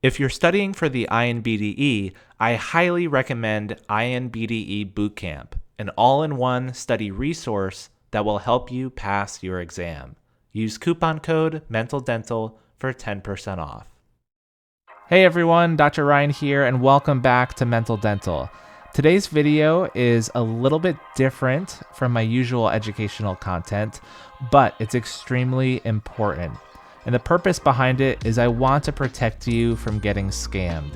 If you're studying for the INBDE, I highly recommend INBDE Bootcamp, an all-in-one study resource that will help you pass your exam. Use coupon code MENTALDENTAL for 10% off. Hey everyone, Dr. Ryan here, and welcome back to Mental Dental. Today's video is a little bit different from my usual educational content, but it's extremely important. And the purpose behind it is I want to protect you from getting scammed.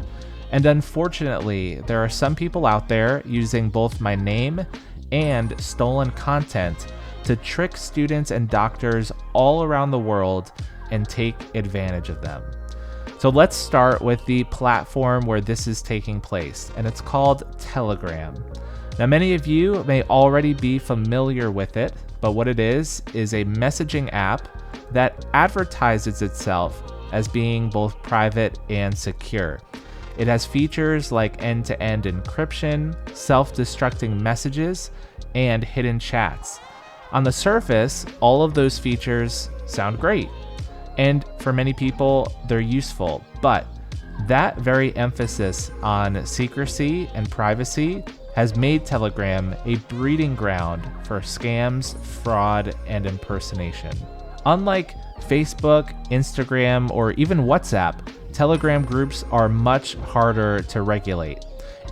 And unfortunately, there are some people out there using both my name and stolen content to trick students and doctors all around the world and take advantage of them. So let's start with the platform where this is taking place, and it's called Telegram. Now, many of you may already be familiar with it, but what it is a messaging app that advertises itself as being both private and secure. It has features like end-to-end encryption, self-destructing messages, and hidden chats. On the surface, all of those features sound great, and for many people, they're useful, but that very emphasis on secrecy and privacy has made Telegram a breeding ground for scams, fraud, and impersonation. Unlike Facebook, Instagram, or even WhatsApp, Telegram groups are much harder to regulate.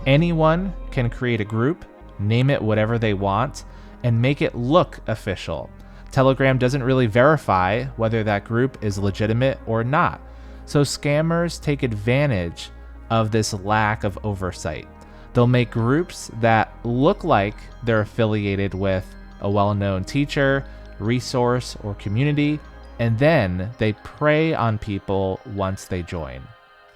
Anyone can create a group, name it whatever they want, and make it look official. Telegram doesn't really verify whether that group is legitimate or not. So scammers take advantage of this lack of oversight. They'll make groups that look like they're affiliated with a well-known teacher, resource, or community, and then they prey on people once they join.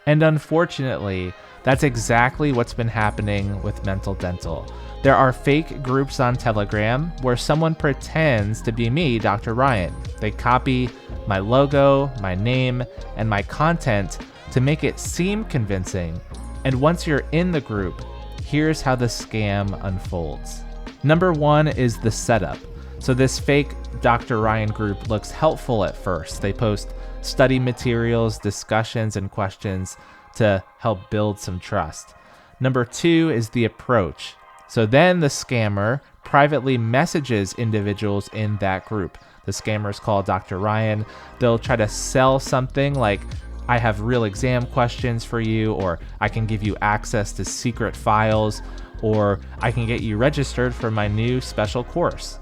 And unfortunately, that's exactly what's been happening with Mental Dental. There are fake groups on Telegram where someone pretends to be me, Dr. Ryan. They copy my logo, my name, and my content to make it seem convincing. And once you're in the group, here's how the scam unfolds. Number one is the setup. So this fake Dr. Ryan group looks helpful at first. They post study materials, discussions, and questions to help build some trust. Number two is the approach. So then the scammer privately messages individuals in that group. The scammers call Dr. Ryan. They'll try to sell something like, I have real exam questions for you, or I can give you access to secret files, or I can get you registered for my new special course.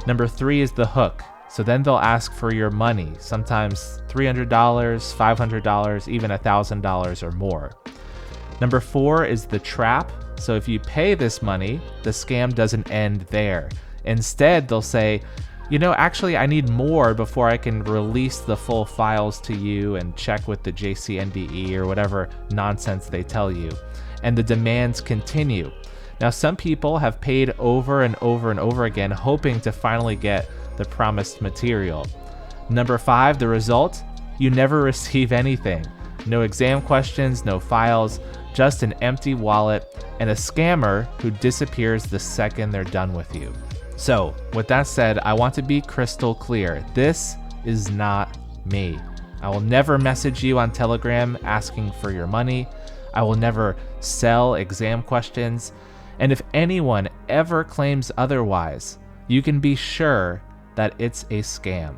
Number three is the hook. So then they'll ask for your money, sometimes $300, $500, even $1,000 or more. Number four is the trap. So if you pay this money, the scam doesn't end there. Instead, they'll say, actually, I need more before I can release the full files to you and check with the INBDE or whatever nonsense they tell you. And the demands continue. Now, some people have paid over and over and over again, hoping to finally get the promised material. Number five, the result, you never receive anything. No exam questions, no files, just an empty wallet and a scammer who disappears the second they're done with you. So, with that said, I want to be crystal clear. This is not me. I will never message you on Telegram asking for your money. I will never sell exam questions. And if anyone ever claims otherwise, you can be sure that it's a scam.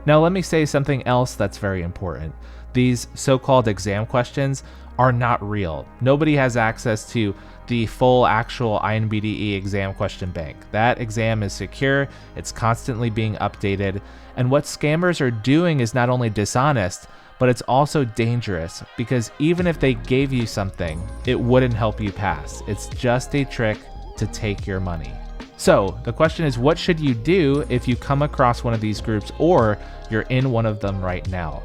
Now, let me say something else that's very important. These so-called exam questions are not real. Nobody has access to the full actual INBDE exam question bank. That exam is secure, it's constantly being updated, and what scammers are doing is not only dishonest, but it's also dangerous, because even if they gave you something, it wouldn't help you pass. It's just a trick to take your money. So the question is, what should you do if you come across one of these groups or you're in one of them right now?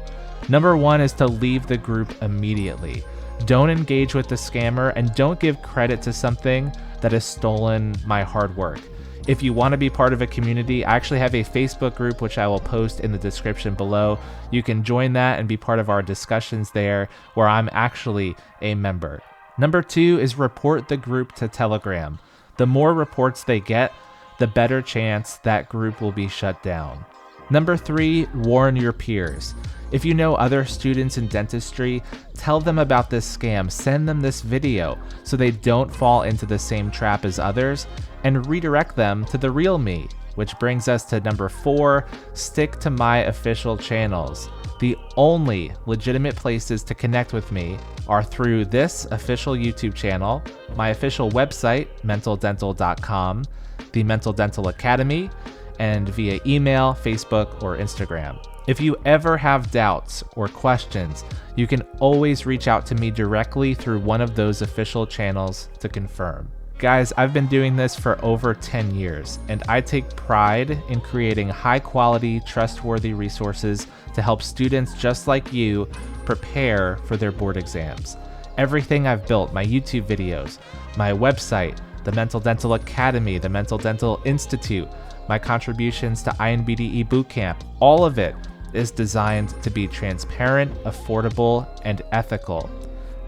Number one is to leave the group immediately. Don't engage with the scammer and don't give credit to something that has stolen my hard work. If you want to be part of a community, I actually have a Facebook group, which I will post in the description below. You can join that and be part of our discussions there, where I'm actually a member. Number two is report the group to Telegram. The more reports they get, the better chance that group will be shut down. Number 3, warn your peers. If you know other students in dentistry, tell them about this scam, send them this video so they don't fall into the same trap as others, and redirect them to the real me. Which brings us to number 4, stick to my official channels. The only legitimate places to connect with me are through this official YouTube channel, my official website, mentaldental.com, the Mental Dental Academy, and via email, Facebook, or Instagram. If you ever have doubts or questions, you can always reach out to me directly through one of those official channels to confirm. Guys, I've been doing this for over 10 years, and I take pride in creating high-quality, trustworthy resources to help students just like you prepare for their board exams. Everything I've built, my YouTube videos, my website, the Mental Dental Academy, the Mental Dental Institute, my contributions to INBDE Bootcamp, all of it is designed to be transparent, affordable, and ethical.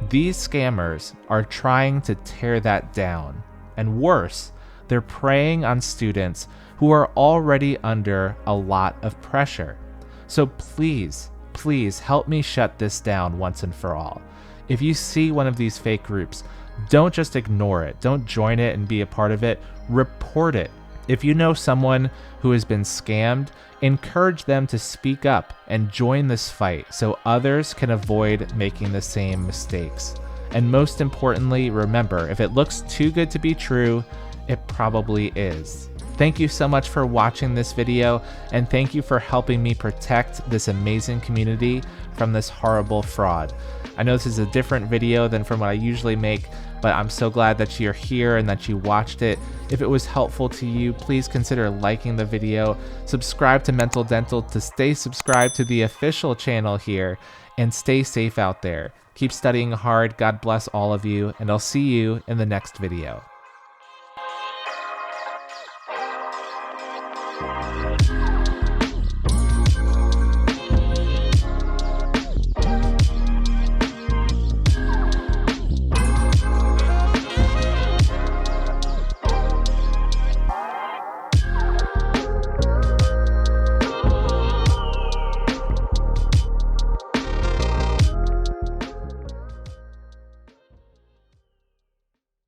These scammers are trying to tear that down. And worse, they're preying on students who are already under a lot of pressure. So please, please help me shut this down once and for all. If you see one of these fake groups, don't just ignore it. Don't join it and be a part of it. Report it. If you know someone who has been scammed, encourage them to speak up and join this fight so others can avoid making the same mistakes. And most importantly, remember, if it looks too good to be true, it probably is. Thank you so much for watching this video, and thank you for helping me protect this amazing community from this horrible fraud. I know this is a different video than from what I usually make, but I'm so glad that you're here and that you watched it. If it was helpful to you, please consider liking the video, subscribe to Mental Dental to stay subscribed to the official channel here, and stay safe out there. Keep studying hard, God bless all of you, and I'll see you in the next video.